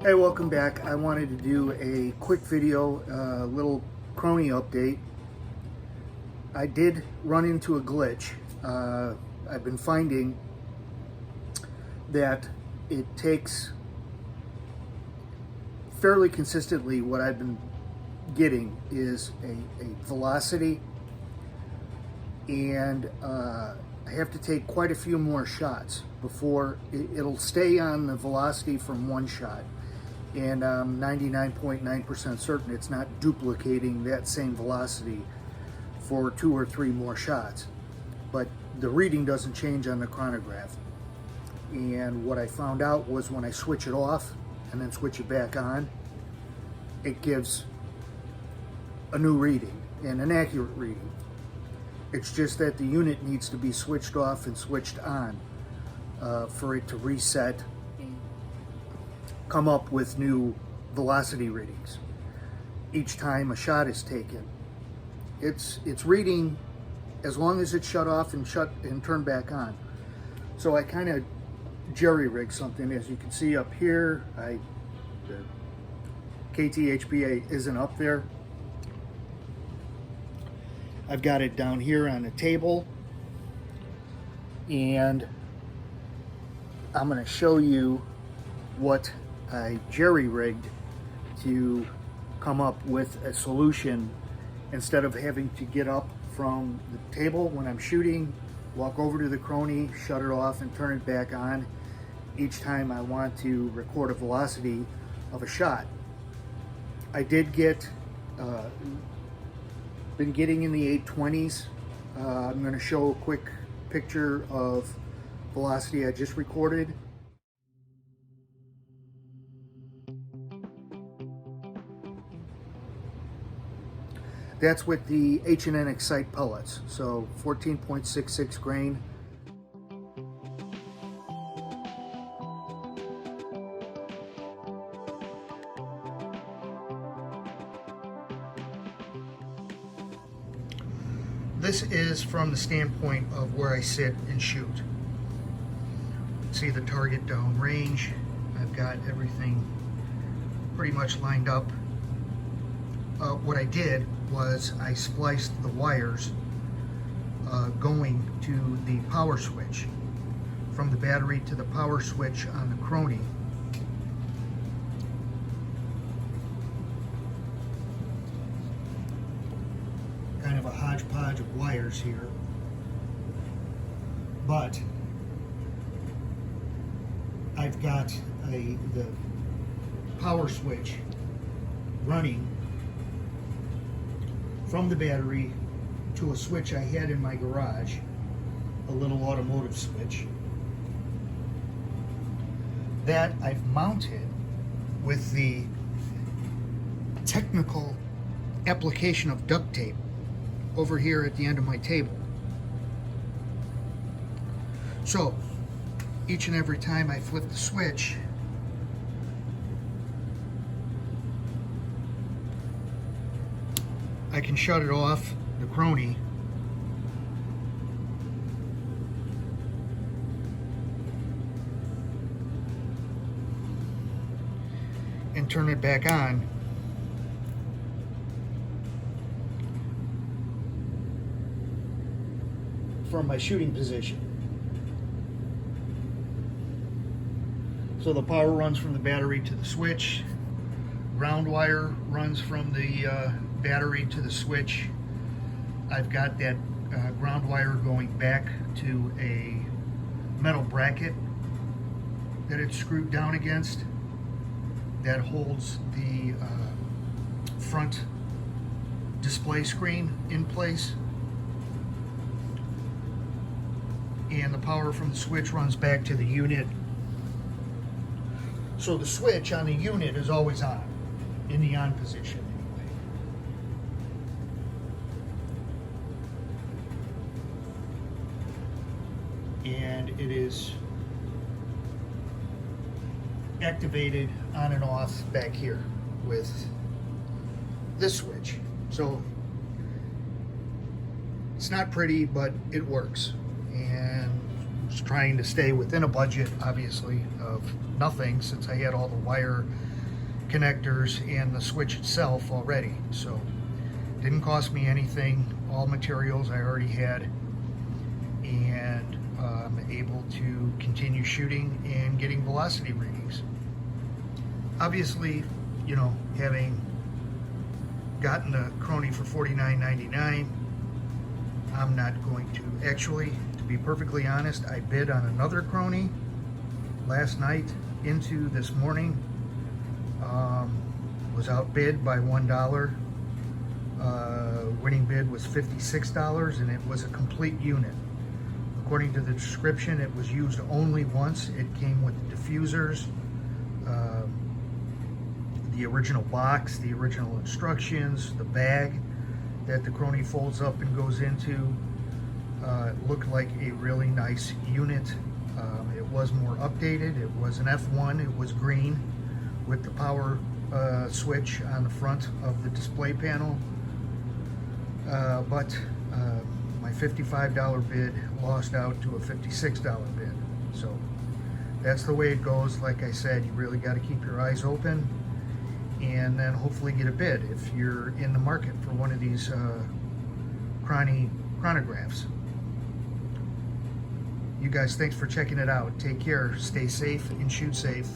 Hey, welcome back. I wanted to do a quick video, little Chrony update. I did run into a glitch. I've been finding that it takes fairly consistently, what I've been getting is a velocity, and I have to take quite a few more shots before it'll stay on the velocity from one shot. And I'm 99.9% certain it's not duplicating that same velocity for 2 or 3 more shots. But the reading doesn't change on the chronograph. And what I found out was when I switch it off and then switch it back on, it gives a new reading and an accurate reading. It's just that the unit needs to be switched off and switched on for it to reset, come up with new velocity readings each time a shot is taken. It's reading as long as it's shut off and turned back on. So I kind of jerry-rigged something. As you can see up here, the KTHPA isn't up there. I've got it down here on the table, and I'm going to show you what I jerry-rigged to come up with a solution. Instead of having to get up from the table when I'm shooting, walk over to the Chrony, shut it off and turn it back on each time I want to record a velocity of a shot. I did get been getting in the 820s. I'm going to show a quick picture of velocity I just recorded. That's with the H&N Excite pellets, so 14.66 grain. This is from the standpoint of where I sit and shoot. See the target down range. I've got everything pretty much lined up. What I did was I spliced the wires going to the power switch, from the battery to the power switch on the Chrony. Kind of a hodgepodge of wires here, but I've got the power switch running from the battery to a switch I had in my garage, a little automotive switch. That I've mounted with the technical application of duct tape over here at the end of my table. So each and every time I flip the switch, I can shut it off, the Chrony, and turn it back on. From my shooting position. So the power runs from the battery to the switch. Ground wire runs from the battery to the switch. I've got that ground wire going back to a metal bracket that it's screwed down against that holds the front display screen in place. And the power from the switch runs back to the unit. So the switch on the unit is always on, in the on position anyway. And it is activated on and off back here with this switch. So it's not pretty, but it works. And just trying to stay within a budget, obviously, of nothing, since I had all the wire connectors and the switch itself already. So didn't cost me anything. All materials I already had, and I'm able to continue shooting and getting velocity readings. Obviously, you know, having gotten the Chrony for $49.99, I'm not going to. Actually, to be perfectly honest, I bid on another Chrony last night into this morning. Was outbid by $1. Winning bid was $56, and it was a complete unit. According to the description, it was used only once. It came with the diffusers, the original box, the original instructions, the bag that the Chrony folds up and goes into. It looked like a really nice unit. It was more updated. It was an F1. It was green with the power switch on the front of the display panel. But my $55 bid lost out to a $56 bid. So that's the way it goes. Like I said, you really got to keep your eyes open and then hopefully get a bid if you're in the market for one of these chronographs. You guys, thanks for checking it out. Take care, stay safe, and shoot safe.